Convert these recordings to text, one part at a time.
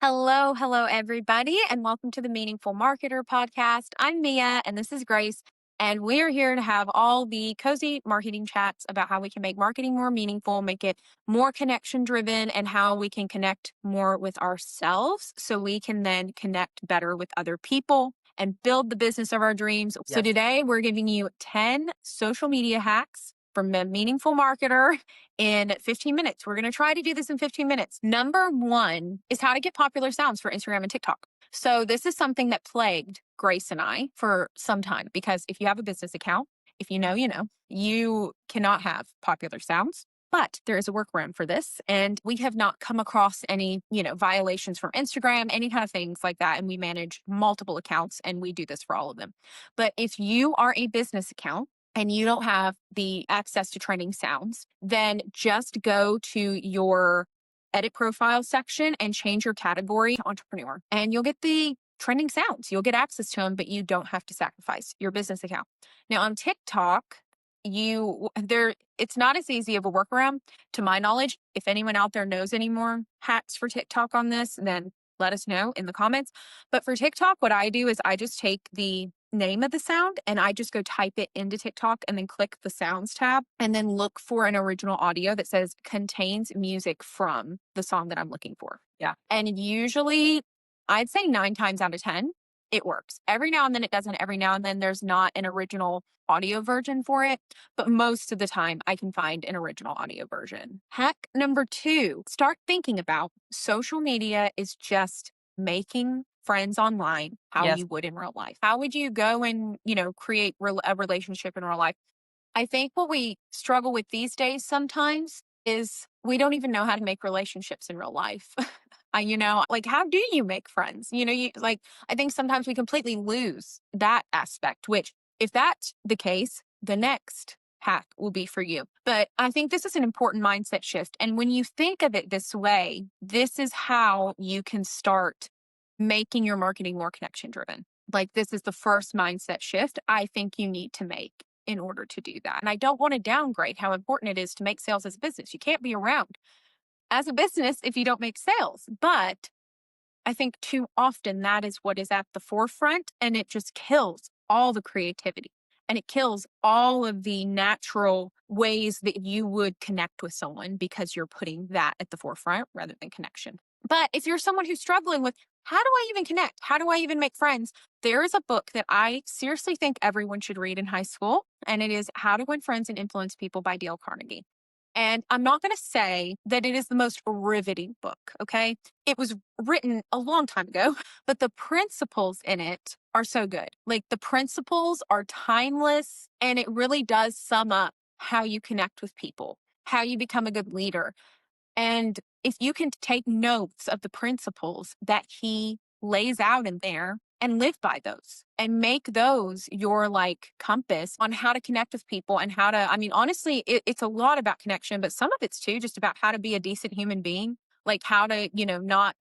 Hello, everybody, and welcome to the Meaningful Marketer podcast. I'm Mia, and this is Grace, and we are here to have all the cozy marketing chats about how we can make marketing more meaningful, make it more connection driven, and how we can connect more with ourselves so we can then connect better with other people and build the business of our dreams. So Yes. today we're giving you 10 social media hacks from a meaningful marketer in 15 minutes. We're going to try to do this in 15 minutes. Number one is how to get popular sounds for Instagram and TikTok. So this is something that plagued Grace and I for some time, because if you have a business account, if you know, you cannot have popular sounds. But there is a workaround for this. And we have not come across any, violations from Instagram, any kind of things like that. And we manage multiple accounts and we do this for all of them. But if you are a business account, and you don't have the access to trending sounds, then just go to your edit profile section and change your category to entrepreneur. And you'll get the trending sounds. You'll get access to them, but you don't have to sacrifice your business account. Now on TikTok, it's not as easy of a workaround to my knowledge. If anyone out there knows any more hacks for TikTok on this, then let us know in the comments. But for TikTok, what I do is I just take the name of the sound and I just go type it into TikTok and then click the sounds tab and then look for an original audio that says contains music from the song that I'm looking for. Yeah. And usually I'd say 9 times out of 10, it works. Every now and then it doesn't. Every now and then there's not an original audio version for it, but most of the time I can find an original audio version. Hack number 2, start thinking about social media is just making friends online how Yes. you would in real life. How would you go and, create a relationship in real life? I think what we struggle with these days sometimes is we don't even know how to make relationships in real life. How do you make friends? I think sometimes we completely lose that aspect, which if that's the case, the next hack will be for you. But I think this is an important mindset shift. And when you think of it this way, this is how you can start making your marketing more connection driven. Like, this is the first mindset shift I think you need to make in order to do that. And I don't want to downgrade how important it is to make sales as a business. You can't be around as a business if you don't make sales. But I think too often that is what is at the forefront, and it just kills all the creativity and it kills all of the natural ways that you would connect with someone because you're putting that at the forefront rather than connection. But if you're someone who's struggling with how do I even connect? How do I even make friends? There is a book that I seriously think everyone should read in high school, and it is How to Win Friends and Influence People by Dale Carnegie. And I'm not going to say that it is the most riveting book, okay? It was written a long time ago, but the principles in it are so good. Like, the principles are timeless, and it really does sum up how you connect with people, how you become a good leader. And if you can take notes of the principles that he lays out in there and live by those and make those your compass on how to connect with people and how to, honestly, it's a lot about connection, but some of it's too just about how to be a decent human being, like how to, not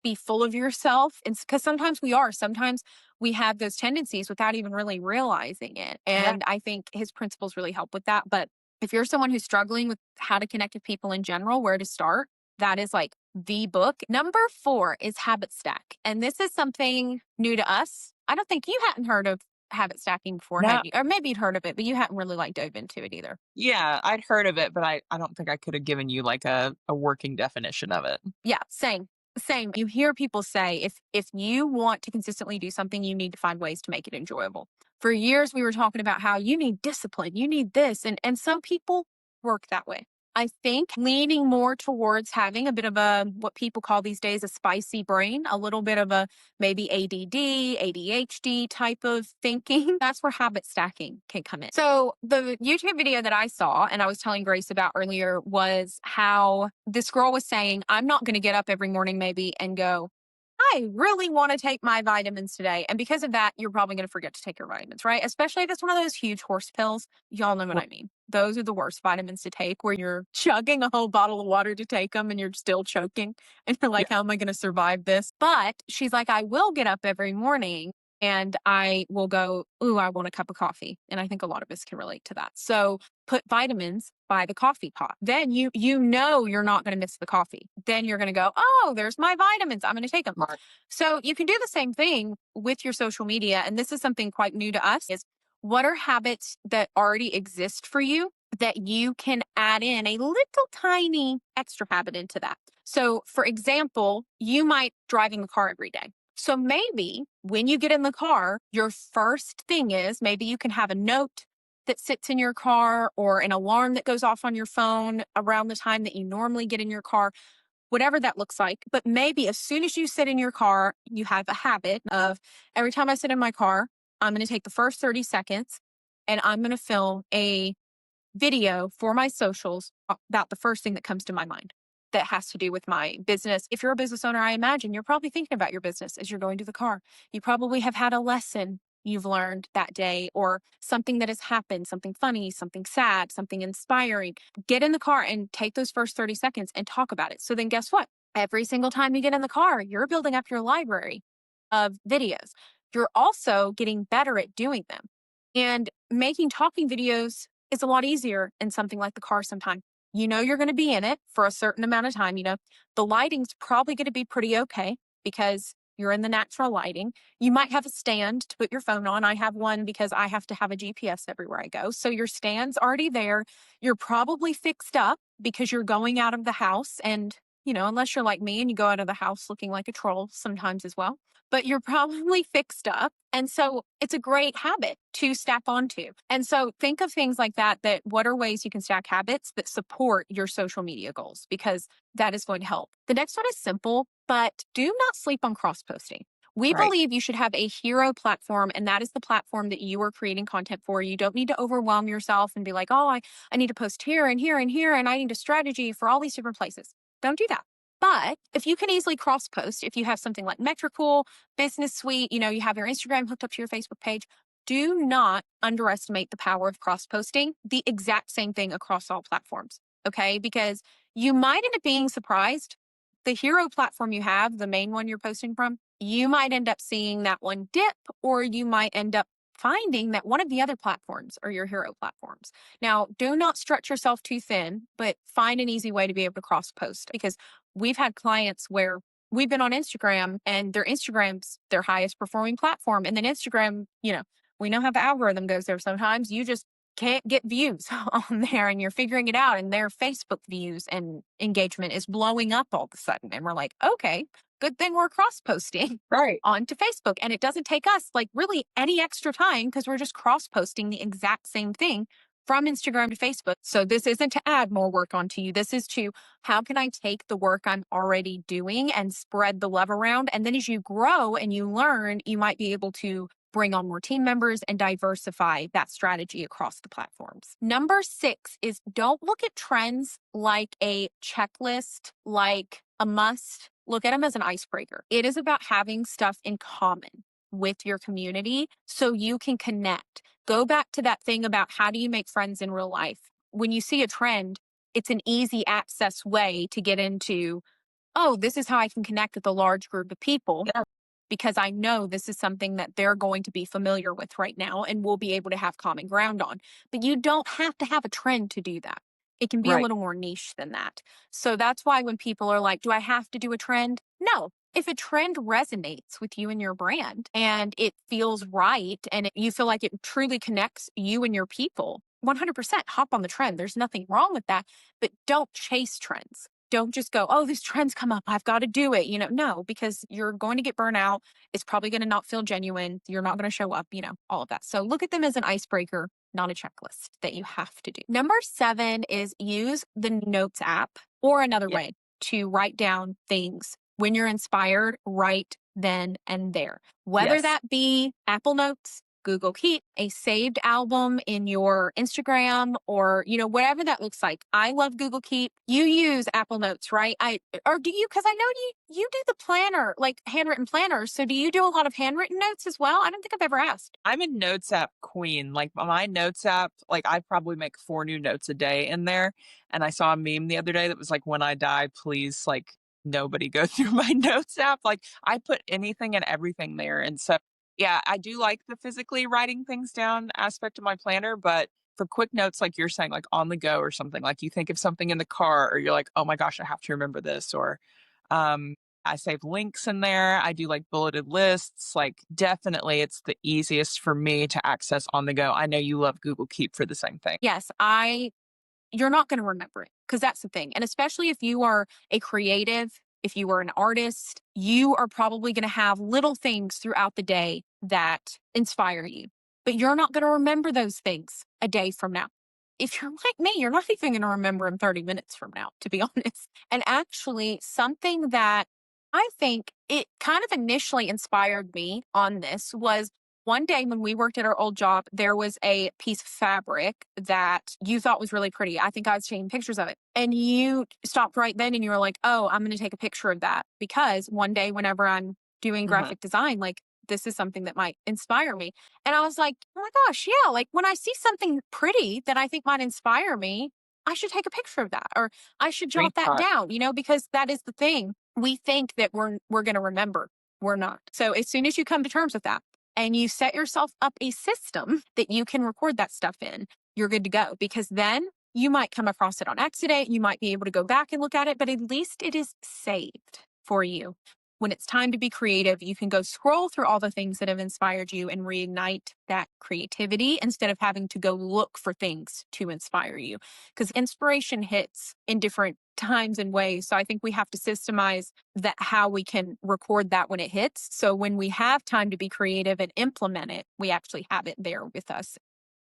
be full of yourself. And because sometimes we have those tendencies without even really realizing it. And I think his principles really help with that. But if you're someone who's struggling with how to connect with people in general, where to start, that is the book. Number 4 is habit stack. And this is something new to us. I don't think you hadn't heard of habit stacking before, No. had you? Or maybe you'd heard of it, but you hadn't really dove into it either. Yeah, I'd heard of it, but I don't think I could have given you a working definition of it. Yeah, same. Same. You hear people say if you want to consistently do something, you need to find ways to make it enjoyable. For years, we were talking about how you need discipline, you need this, and some people work that way. I think leaning more towards having a bit of a, what people call these days, a spicy brain, a little bit of a maybe ADD, ADHD type of thinking. That's where habit stacking can come in. So the YouTube video that I saw and I was telling Grace about earlier was how this girl was saying, I'm not going to get up every morning maybe and go, I really want to take my vitamins today. And because of that, you're probably going to forget to take your vitamins, right? Especially if it's one of those huge horse pills. Y'all know what I mean. Those are the worst vitamins to take, where you're chugging a whole bottle of water to take them and you're still choking. And you're like, how am I going to survive this? But she's like, I will get up every morning and I will go, ooh, I want a cup of coffee. And I think a lot of us can relate to that. So put vitamins by the coffee pot. Then you know you're not going to miss the coffee. Then you're going to go, "Oh, there's my vitamins. I'm going to take them." Smart. So you can do the same thing with your social media, and this is something quite new to us is what are habits that already exist for you that you can add in a little tiny extra habit into that. So, for example, you might driving a car every day. So maybe when you get in the car, your first thing is maybe you can have a note that sits in your car or an alarm that goes off on your phone around the time that you normally get in your car, whatever that looks like. But maybe as soon as you sit in your car, you have a habit of every time I sit in my car, I'm going to take the first 30 seconds and I'm going to film a video for my socials about the first thing that comes to my mind that has to do with my business. If you're a business owner, I imagine you're probably thinking about your business as you're going to the car. You probably have had a lesson you've learned that day or something that has happened, something funny, something sad, something inspiring. Get in the car and take those first 30 seconds and talk about it. So then guess what? Every single time you get in the car, you're building up your library of videos. You're also getting better at doing them. And making talking videos is a lot easier in something like the car sometimes. You know you're going to be in it for a certain amount of time. The lighting's probably going to be pretty okay because you're in the natural lighting. You might have a stand to put your phone on. I have one because I have to have a GPS everywhere I go. So your stand's already there. You're probably fixed up because you're going out of the house and unless you're like me and you go out of the house looking like a troll sometimes as well, but you're probably fixed up. And so it's a great habit to stack onto. And so think of things like that what are ways you can stack habits that support your social media goals? Because that is going to help. The next one is simple, but do not sleep on cross posting. We Right. believe you should have a hero platform, and that is the platform that you are creating content for. You don't need to overwhelm yourself and be like, oh, I need to post here and here and here, and I need a strategy for all these different places. Don't do that. But if you can easily cross post, if you have something like Metricool, Business Suite, you have your Instagram hooked up to your Facebook page, do not underestimate the power of cross posting the exact same thing across all platforms. Okay. Because you might end up being surprised. The hero platform you have, the main one you're posting from, you might end up seeing that one dip, or you might end up finding that one of the other platforms are your hero platforms. Now, do not stretch yourself too thin, but find an easy way to be able to cross post because we've had clients where we've been on Instagram and their Instagram's their highest performing platform. And then Instagram, we know how the algorithm goes there sometimes. You just can't get views on there and you're figuring it out. And their Facebook views and engagement is blowing up all of a sudden. And we're like, okay, good thing we're cross posting Right. onto Facebook. And it doesn't take us like really any extra time because we're just cross posting the exact same thing from Instagram to Facebook. So this isn't to add more work onto you. This is to how can I take the work I'm already doing and spread the love around? And then as you grow and you learn, you might be able to bring on more team members and diversify that strategy across the platforms. Number 6 is don't look at trends like a checklist, like a must. Look at them as an icebreaker. It is about having stuff in common with your community so you can connect. Go back to that thing about how do you make friends in real life? When you see a trend, it's an easy access way to get into, oh, this is how I can connect with a large group of people Yeah. because I know this is something that they're going to be familiar with right now and we'll be able to have common ground on. But you don't have to have a trend to do that. It can be a Right. little more niche than that. So that's why when people are like, do I have to do a trend? No. If a trend resonates with you and your brand and it feels right and you feel like it truly connects you and your people, 100% hop on the trend. There's nothing wrong with that, but don't chase trends. Don't just go, oh, this trend's come up. I've got to do it. No, because you're going to get burnt out. It's probably going to not feel genuine. You're not going to show up, all of that. So look at them as an icebreaker, not a checklist that you have to do. Number 7 is use the Notes app or another Yeah. way to write down things when you're inspired, right then and there. Whether Yes. that be Apple Notes, Google Keep, a saved album in your Instagram or, whatever that looks like. I love Google Keep. You use Apple Notes, right? Or do you, because I know you do the planner, like handwritten planners. So do you do a lot of handwritten notes as well? I don't think I've ever asked. I'm a notes app queen. Like my notes app, like I probably make 4 new notes a day in there. And I saw a meme the other day that was like, when I die, please, like nobody go through my notes app. Like I put anything and everything there. And so, yeah, I do like the physically writing things down aspect of my planner, but for quick notes, like you're saying, like on the go or something, like you think of something in the car or you're like, oh my gosh, I have to remember this. Or um, I save links in there. I do like bulleted lists. Like definitely it's the easiest for me to access on the go. I know you love Google Keep for the same thing. Yes, you're not going to remember it because that's the thing. And especially if you are a creative, if you are an artist, you are probably going to have little things throughout the day that inspire you. But you're not going to remember those things a day from now. If you're like me, you're not even going to remember them 30 minutes from now, to be honest. And actually, something that I think it kind of initially inspired me on this was one day when we worked at our old job, there was a piece of fabric that you thought was really pretty. I think I was taking pictures of it. And you stopped right then and you were like, oh, I'm going to take a picture of that because one day, whenever I'm doing Hmm. graphic design, like this is something that might inspire me. And I was like, oh my gosh, yeah. Like when I see something pretty that I think might inspire me, I should take a picture of that or I should jot Great that thought. down, because that is the thing. We think that we're going to remember. We're not. So as soon as you come to terms with that, and you set yourself up a system that you can record that stuff in, you're good to go because then you might come across it on accident. You might be able to go back and look at it, but at least it is saved for you. When it's time to be creative, you can go scroll through all the things that have inspired you and reignite that creativity instead of having to go look for things to inspire you. Because inspiration hits in different times and ways. So I think we have to systemize that how we can record that when it hits. So when we have time to be creative and implement it, we actually have it there with us.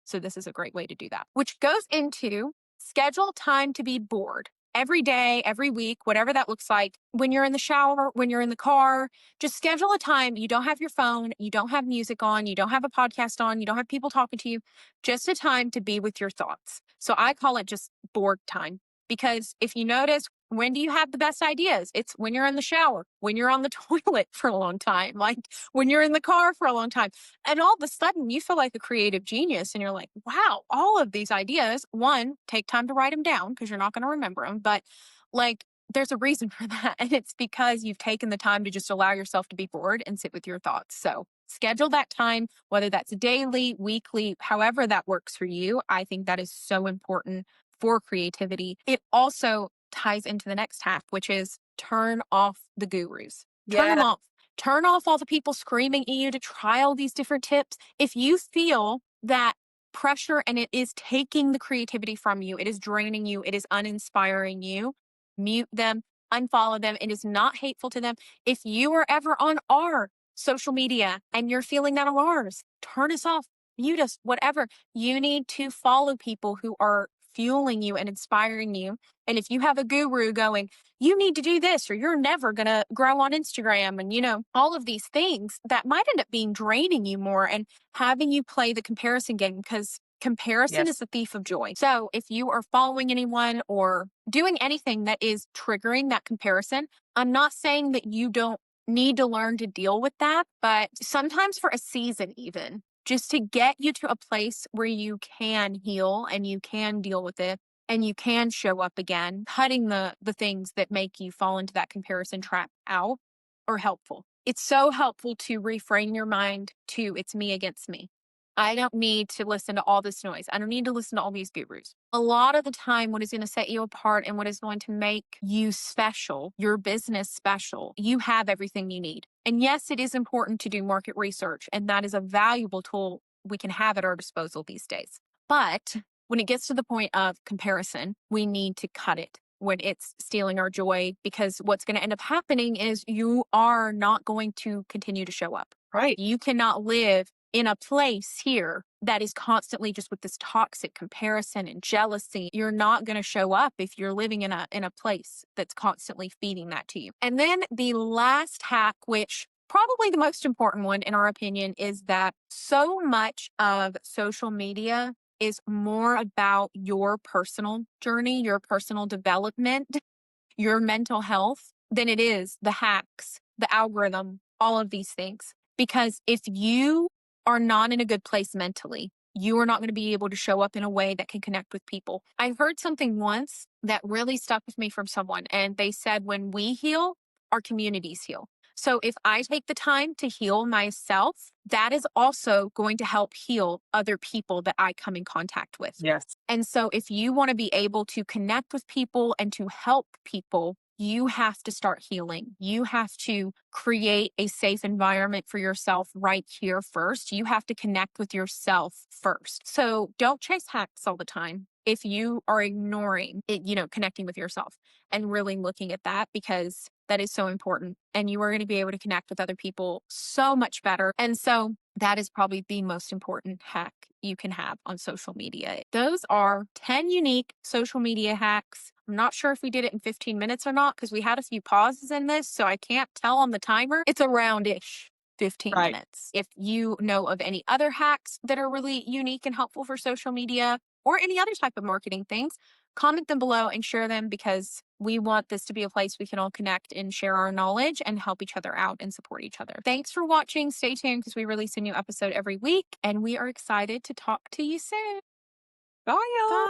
So this is a great way to do that, which goes into schedule time to be bored every day, every week, whatever that looks like. When you're in the shower, when you're in the car, just schedule a time. You don't have your phone, you don't have music on, you don't have a podcast on, you don't have people talking to you, just a time to be with your thoughts. So I call it just bored time because if you notice, when do you have the best ideas? It's when you're in the shower, when you're on the toilet for a long time, like when you're in the car for a long time. And all of a sudden, you feel like a creative genius and you're like, wow, all of these ideas, one, take time to write them down because you're not going to remember them. But like, there's a reason for that. And it's because you've taken the time to just allow yourself to be bored and sit with your thoughts. So schedule that time, whether that's daily, weekly, however that works for you. I think that is so important for creativity. It also ties into the next half, which is turn off the gurus. Turn them Yeah. off. Turn off all the people screaming at you to try all these different tips. If you feel that pressure and it is taking the creativity from you, it is draining you, it is uninspiring you, mute them, unfollow them. It is not hateful to them. If you are ever on our social media and you're feeling that on ours, turn us off, mute us, whatever. You need to follow people who are fueling you and inspiring you. And if you have a guru going, you need to do this or you're never going to grow on Instagram and, all of these things that might end up being draining you more and having you play the comparison game because comparison is Yes. the thief of joy. So if you are following anyone or doing anything that is triggering that comparison, I'm not saying that you don't need to learn to deal with that, but sometimes for a season, even just to get you to a place where you can heal and you can deal with it and you can show up again, cutting the things that make you fall into that comparison trap out are helpful. It's so helpful to reframe your mind to it's me against me. I don't need to listen to all this noise. I don't need to listen to all these gurus. A lot of the time, what is going to set you apart and what is going to make you special, your business special, you have everything you need. And yes, it is important to do market research, and that is a valuable tool we can have at our disposal these days. But when it gets to the point of comparison, we need to cut it when it's stealing our joy because what's going to end up happening is you are not going to continue to show up. Right. You cannot live in a place here that is constantly just with this toxic comparison and jealousy. You're not going to show up if you're living in a place that's constantly feeding that to you. And then the last hack, which probably the most important one in our opinion, is that so much of social media is more about your personal journey, your personal development, your mental health than it is the hacks, the algorithm, all of these things. Because if you are not in a good place mentally, you are not going to be able to show up in a way that can connect with people. I heard something once that really stuck with me from someone, and they said, when we heal, our communities heal. So if I take the time to heal myself, that is also going to help heal other people that I come in contact with. Yes. And so if you want to be able to connect with people and to help people, you have to start healing. You have to create a safe environment for yourself right here first. You have to connect with yourself first. So don't chase hacks all the time. If you are ignoring it, connecting with yourself and really looking at that, because that is so important. And you are going to be able to connect with other people so much better. And so that is probably the most important hack you can have on social media. Those are 10 unique social media hacks. I'm not sure if we did it in 15 minutes or not because we had a few pauses in this. So I can't tell on the timer. It's around ish 15 Right. minutes. If you know of any other hacks that are really unique and helpful for social media or any other type of marketing things, comment them below and share them because we want this to be a place we can all connect and share our knowledge and help each other out and support each other. Thanks for watching. Stay tuned because we release a new episode every week and we are excited to talk to you soon. Bye, y'all. Bye.